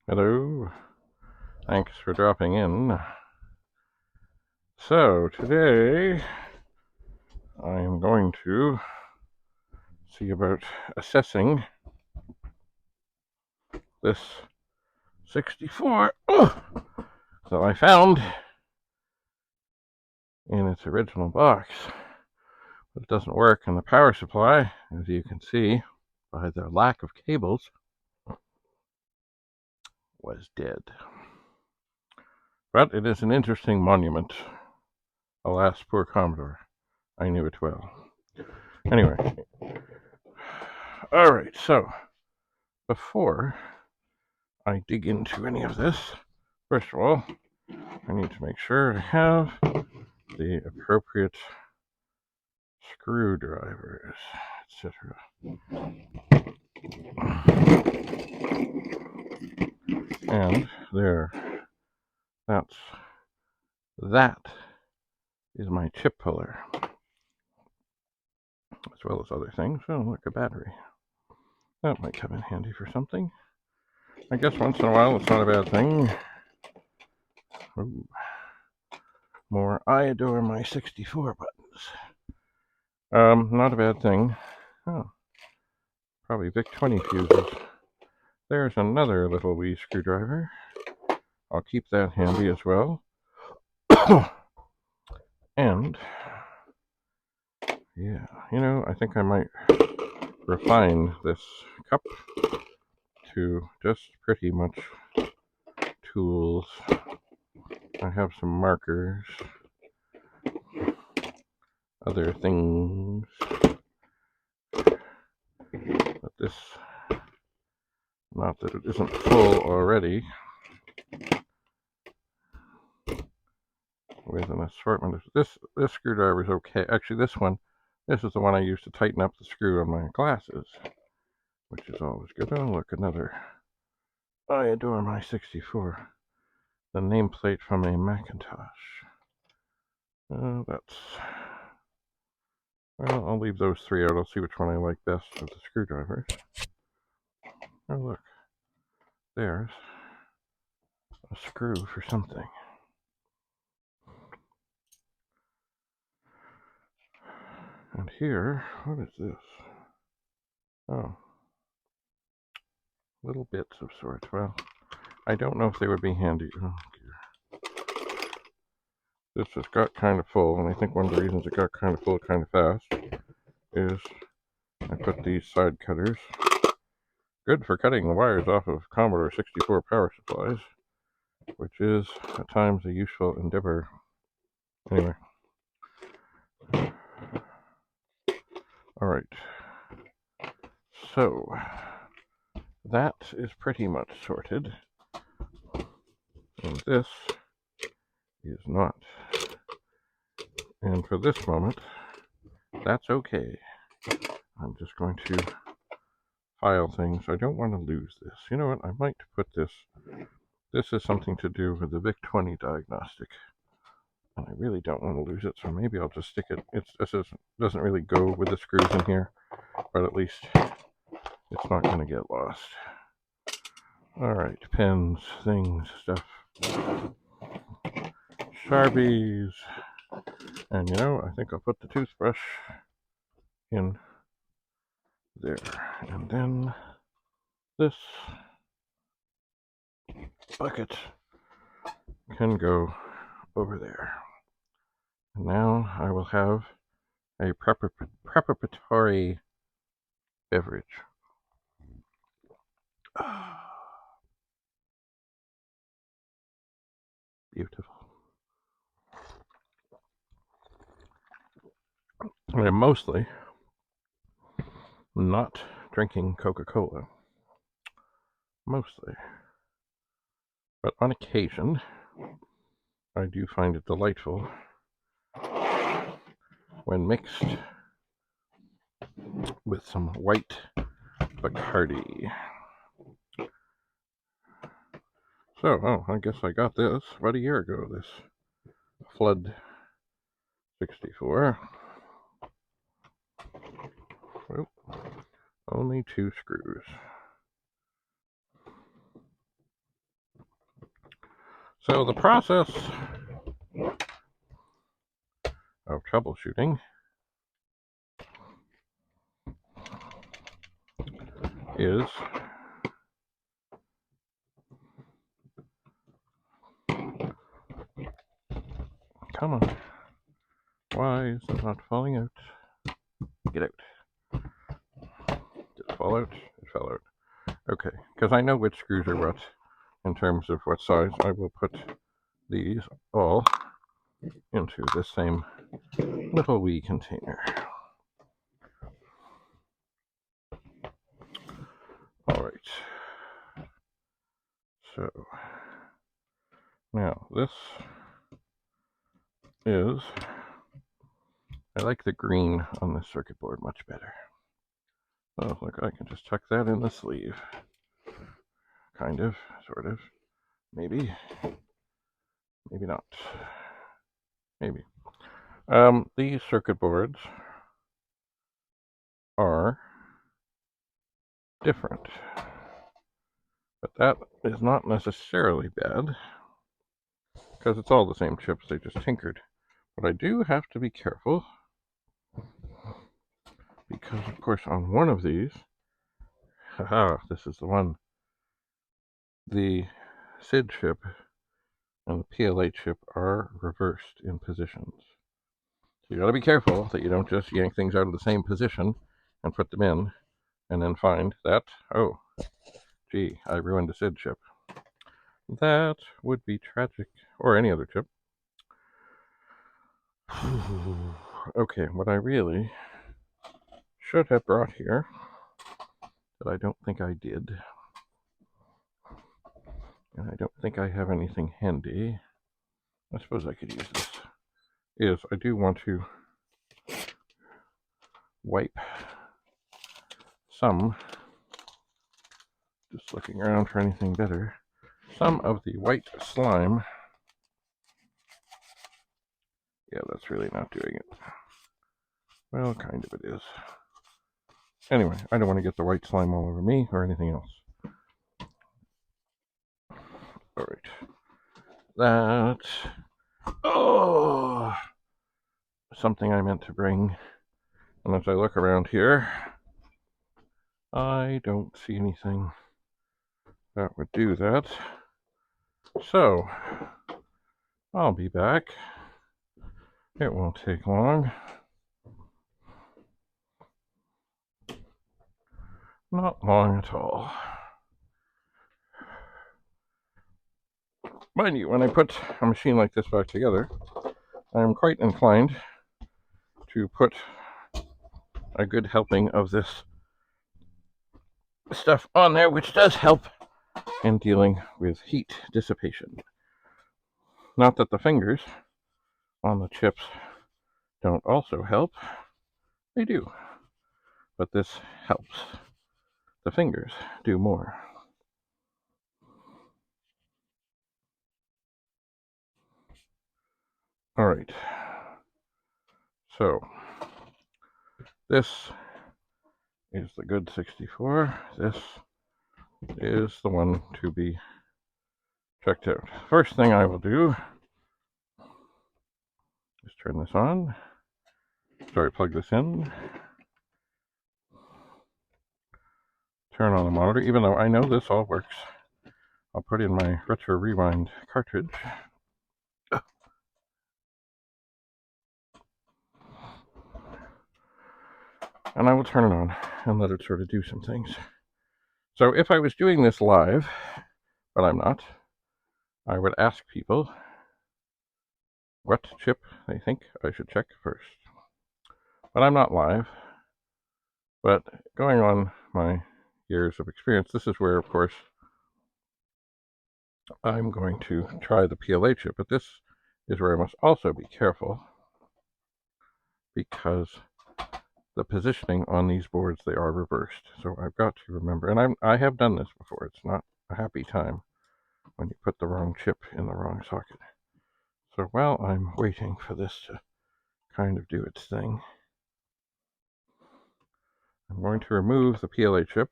Hello, thanks for dropping in. So, today I am going to see about assessing this 64 that I found in its original box. But it doesn't work, and the power supply, as you can see by the lack of cables, was dead. But it is an interesting monument. Alas, poor Commodore. I knew it well. Anyway, alright, so before I dig into any of this, first of all, I need to make sure I have the appropriate screwdrivers, etc. And there, that is my chip puller, as well as other things. Oh, look, a battery. That might come in handy for something. I guess once in a while it's not a bad thing. Ooh. More I adore my 64 buttons. Not a bad thing. Oh, probably VIC-20 fuses. There's another little wee screwdriver. I'll keep that handy as well. And, yeah, I think I might refine this cup to just pretty much tools. I have some markers, other things, but this, not that it isn't full already, with an assortment of this screwdriver is okay. Actually, this is the one I use to tighten up the screw on my glasses, which is always good. Oh, look, another. I adore my 64. The nameplate from a Macintosh. Well, I'll leave those three out. I'll see which one I like best of the screwdrivers. Oh, look. There's a screw for something. And here, what is this? Oh, little bits of sorts. Well, I don't know if they would be handy. Oh, dear. This has got kind of full, and I think one of the reasons it got kind of full kind of fast is I put these side cutters. Good for cutting the wires off of Commodore 64 power supplies, which is at times a useful endeavor. Anyway. Alright. So, that is pretty much sorted. And this is not. And for this moment, that's okay. I'm just going to file things. I don't want to lose this. You know what? I might put this. This is something to do with the VIC-20 diagnostic. And I really don't want to lose it, so maybe I'll just stick it. This doesn't really go with the screws in here, but at least it's not going to get lost. Alright, pens, things, stuff. Sharpies. And I think I'll put the toothbrush in there. And then this bucket can go over there. And now I will have a preparatory beverage. Beautiful. I'm mostly not drinking Coca-Cola. Mostly. But on occasion, I do find it delightful when mixed with some white Bacardi. So, I guess I got this about a year ago, this Flood 64. Well, only 2 screws. So the process of troubleshooting is come on. Why is it not falling out? Get out. Did it fall out? It fell out. Okay, because I know which screws are what in terms of what size. I will put these all into the same little wee container. All right. So now this is, I like the green on this circuit board much better. So look, I can just tuck that in the sleeve. Kind of, sort of, maybe, maybe not, maybe. These circuit boards are different, but that is not necessarily bad because it's all the same chips, they just tinkered. But I do have to be careful because, of course, on one of these, haha, this is the one, the SID chip and the PLA chip are reversed in positions. So you gotta be careful that you don't just yank things out of the same position and put them in and then find that, oh, gee, I ruined a SID chip. That would be tragic, or any other chip. Okay, what I really should have brought here, that I don't think I did, and I don't think I have anything handy, I suppose I could use this, is I do want to wipe some, just looking around for anything better, some of the white slime. Yeah, that's really not doing it. Well, kind of it is. Anyway, I don't want to get the white slime all over me or anything else. All right. That, oh, something I meant to bring. And as I look around here, I don't see anything that would do that. So, I'll be back. It won't take long. Not long at all. Mind you, when I put a machine like this back together, I'm quite inclined to put a good helping of this stuff on there, which does help in dealing with heat dissipation. Not that the fingers on the chips don't also help, they do, but this helps the fingers do more. All right, so this is the good 64. This is the one to be checked out. First thing I will do is turn this on. Sorry, plug this in. Turn on the monitor, even though I know this all works. I'll put in my retro rewind cartridge. And I will turn it on and let it sort of do some things. So if I was doing this live, but I'm not, I would ask people what chip they think I should check first. But I'm not live. But going on my years of experience, this is where, of course, I'm going to try the PLA chip. But this is where I must also be careful because the positioning on these boards, they are reversed. So I've got to remember, and I have done this before. It's not a happy time when you put the wrong chip in the wrong socket. So while I'm waiting for this to kind of do its thing, I'm going to remove the PLA chip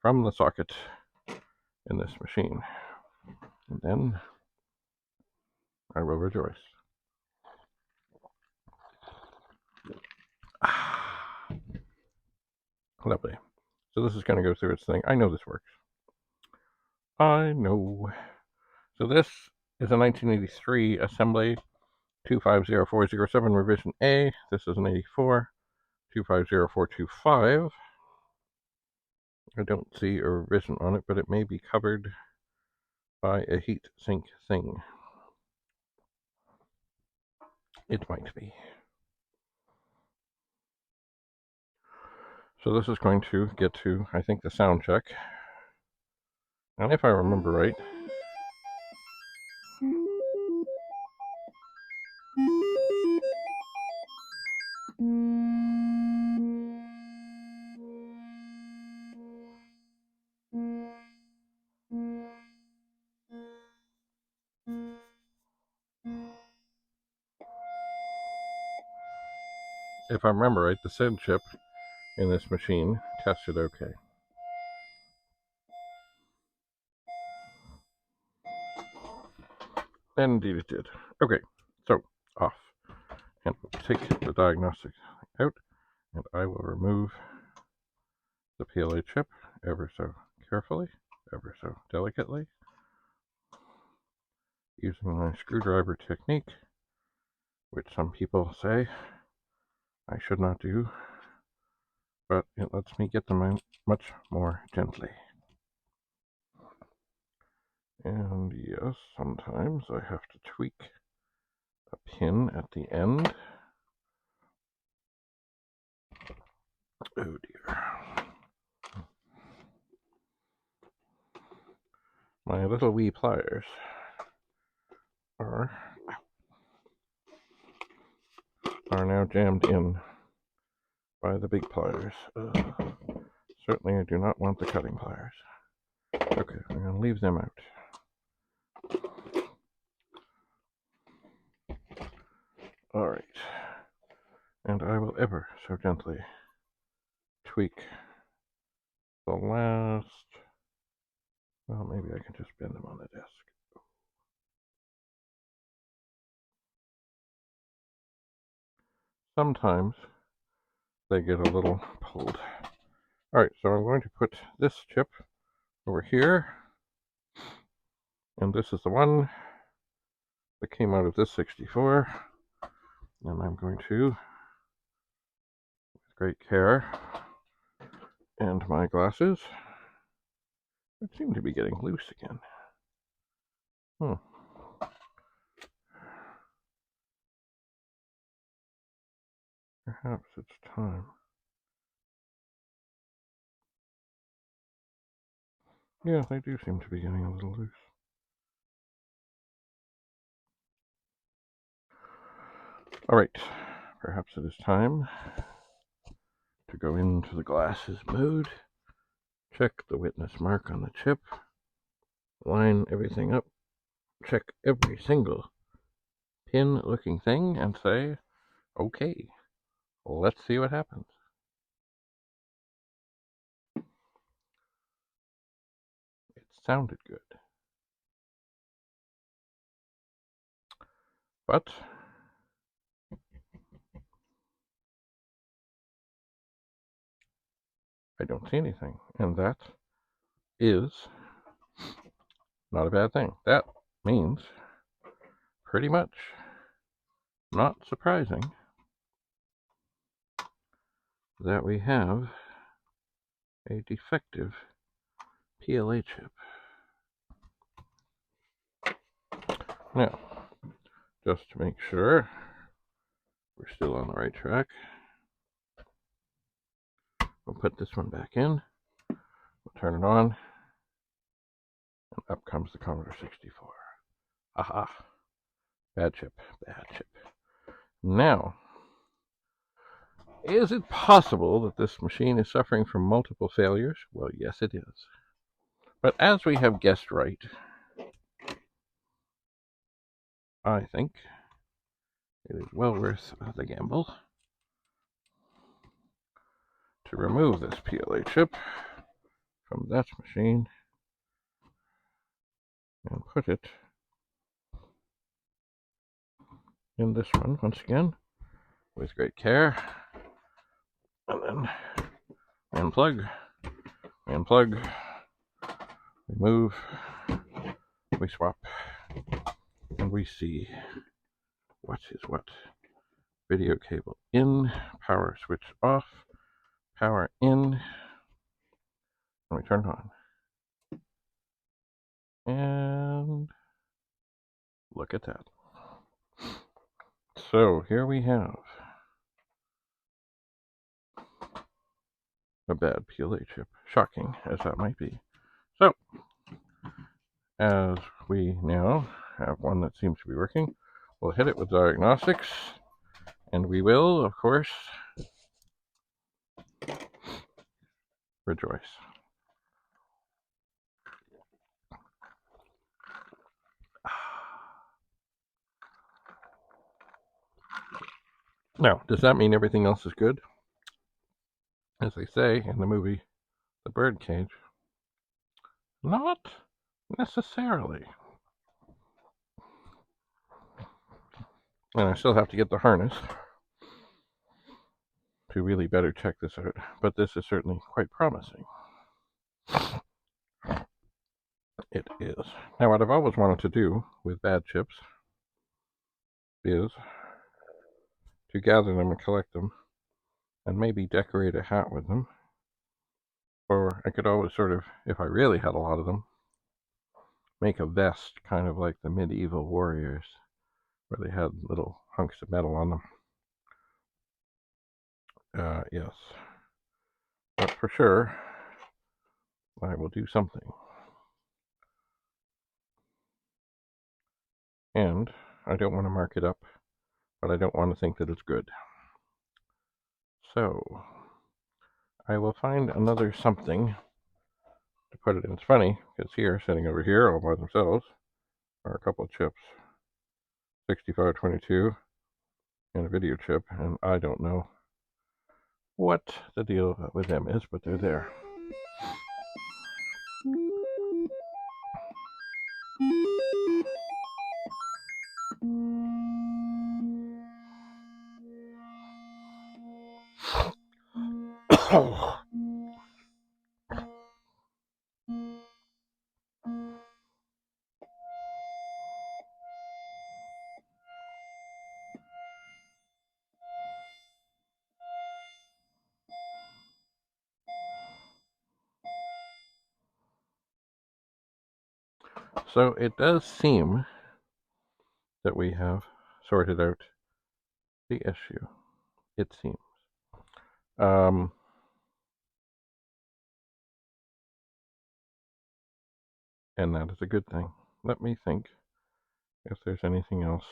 from the socket in this machine. And then I will rejoice. Lovely. So this is going to go through its thing. I know this works. I know. So this is a 1983 assembly 250407 revision A. This is an 84 250425. I don't see a revision on it, but it may be covered by a heat sink thing. It might be. So this is going to get to, I think, the sound check. And if I remember right, the SID chip in this machine tested okay. And indeed it did. Okay, so off. And we'll take the diagnostics out, and I will remove the PLA chip ever so carefully, ever so delicately, using my screwdriver technique, which some people say I should not do, but it lets me get them out much more gently. And yes, sometimes I have to tweak a pin at the end. Oh dear. My little wee pliers are now jammed in by the big pliers. Certainly I do not want the cutting pliers. Okay, I'm going to leave them out. Alright. And I will ever so gently tweak the last... Well, maybe I can just bend them on the desk. Sometimes they get a little pulled. Alright, so I'm going to put this chip over here. And this is the one that came out of this 64. And I'm going to, with great care, and my glasses, it seem to be getting loose again. Perhaps it's time. Yeah, they do seem to be getting a little loose. Alright, perhaps it is time to go into the glasses mode, check the witness mark on the chip, line everything up, check every single pin looking thing, and say, okay, let's see what happens. It sounded good. But I don't see anything, and that is not a bad thing. That means, pretty much, not surprising, that we have a defective PLA chip. Now, just to make sure we're still on the right track, we'll put this one back in, we'll turn it on, and up comes the Commodore 64. Aha! Bad chip, bad chip. Now, is it possible that this machine is suffering from multiple failures? Well, yes, it is. But as we have guessed right, I think it is well worth the gamble to remove this PLA chip from that machine and put it in this one once again with great care. And then unplug, unplug, remove, we swap, and we see what is what. Video cable in, power switch off, power in, and we turn it on. And look at that. So here we have a bad PLA chip, shocking as that might be. So, as we now have one that seems to be working, we'll hit it with Diagnostics, and we will, of course, rejoice. Now, does that mean everything else is good? As they say in the movie The Birdcage, not necessarily. And I still have to get the harness to really better check this out, but this is certainly quite promising. It is. Now, what I've always wanted to do with bad chips is to gather them and collect them and maybe decorate a hat with them. Or I could always sort of, if I really had a lot of them, make a vest kind of like the medieval warriors where they had little hunks of metal on them. Yes. But for sure, I will do something. And I don't want to mark it up, but I don't want to think that it's good. So, I will find another something to put it in. It's funny, because here, sitting over here all by themselves, are a couple of chips. 6522 and a video chip, and I don't know what the deal with them is, but they're there. So it does seem that we have sorted out the issue. It seems. And that is a good thing. Let me think if there's anything else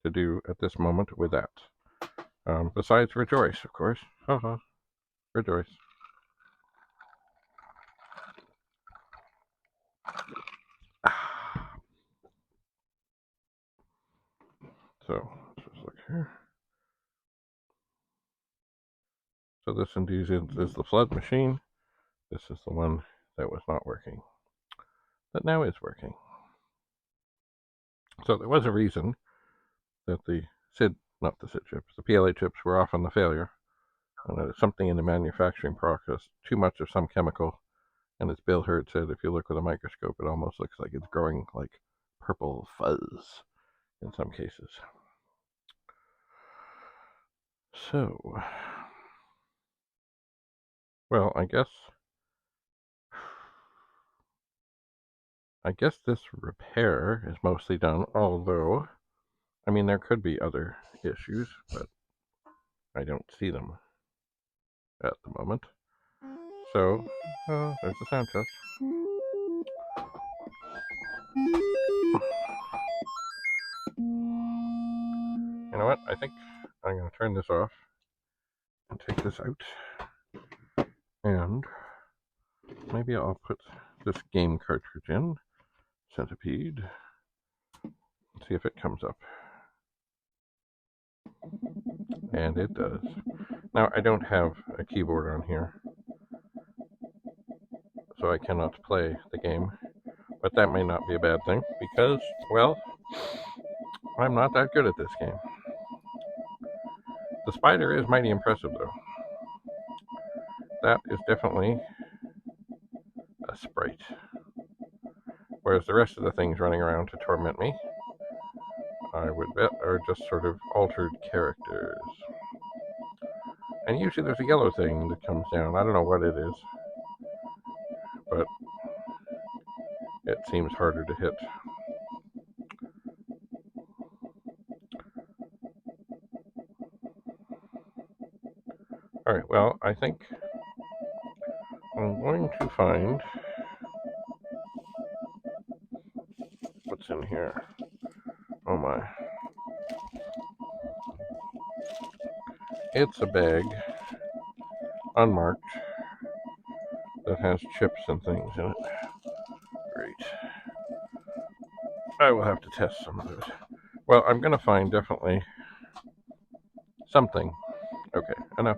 to do at this moment with that. Besides rejoice, of course. Rejoice. So, let's just look here. So this indeed is the flood machine. This is the one that was not working, that now is working. So there was a reason that the not the SID chips, the PLA chips were off on the failure. And there's something in the manufacturing process, too much of some chemical. And as Bill Hurd said, if you look with a microscope, it almost looks like it's growing like purple fuzz in some cases. So, well, I guess this repair is mostly done, although, I mean, there could be other issues, but I don't see them at the moment. So, there's the sound test. You know what? I think I'm going to turn this off and take this out. And maybe I'll put this game cartridge in, Centipede, see if it comes up. And it does. Now, I don't have a keyboard on here, so I cannot play the game. But that may not be a bad thing, because, well, I'm not that good at this game. The spider is mighty impressive, though. That is definitely a sprite. Whereas the rest of the things running around to torment me, I would bet, are just sort of altered characters. And usually there's a yellow thing that comes down. I don't know what it is, but it seems harder to hit. Alright, well, I think I'm going to find what's in here. Oh my. It's a bag, unmarked, that has chips and things in it. Great. I will have to test some of it. Well, I'm going to find definitely something. Okay, enough.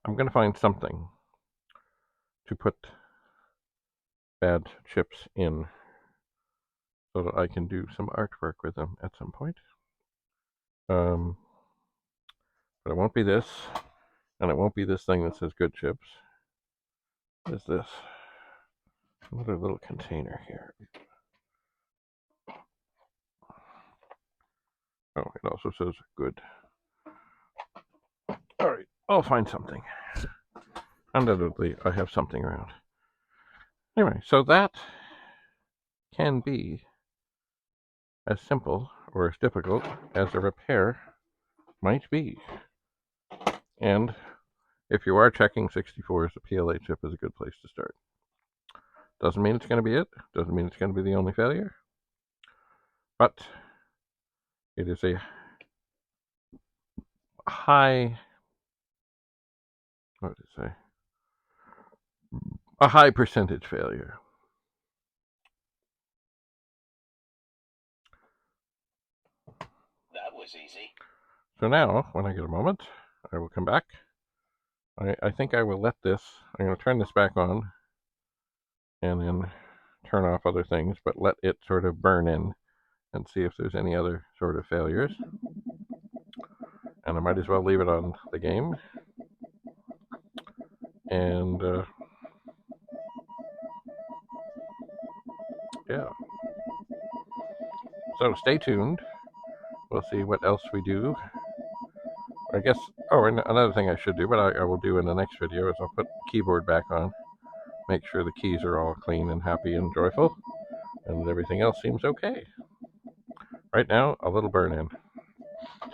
I'm going to find something to put bad chips in so that I can do some artwork with them at some point. But it won't be this, and it won't be this thing that says good chips. What is this? Another little container here. Oh, it also says good. Alright, I'll find something. Undoubtedly, I have something around. Anyway, so that can be as simple or as difficult as a repair might be. And if you are checking 64s, the PLA chip is a good place to start. Doesn't mean it's going to be it. Doesn't mean it's going to be the only failure. But it is a high, what did it say? A high percentage failure. That was easy. So now, when I get a moment, I will come back. I think I will let this, I'm going to turn this back on and then turn off other things, but let it sort of burn in and see if there's any other sort of failures. And I might as well leave it on the game. And yeah. So stay tuned. We'll see what else we do. I guess, oh, and another thing I should do, but I will do in the next video, is I'll put the keyboard back on. Make sure the keys are all clean and happy and joyful. And everything else seems okay. Right now, a little burn in.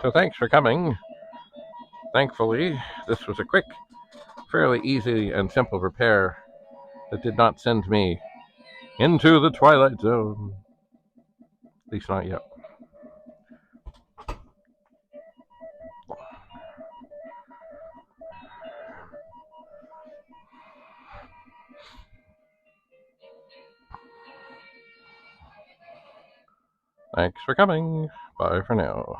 So thanks for coming. Thankfully, this was a quick, fairly easy and simple repair that did not send me into the Twilight Zone. At least not yet. Thanks for coming. Bye for now.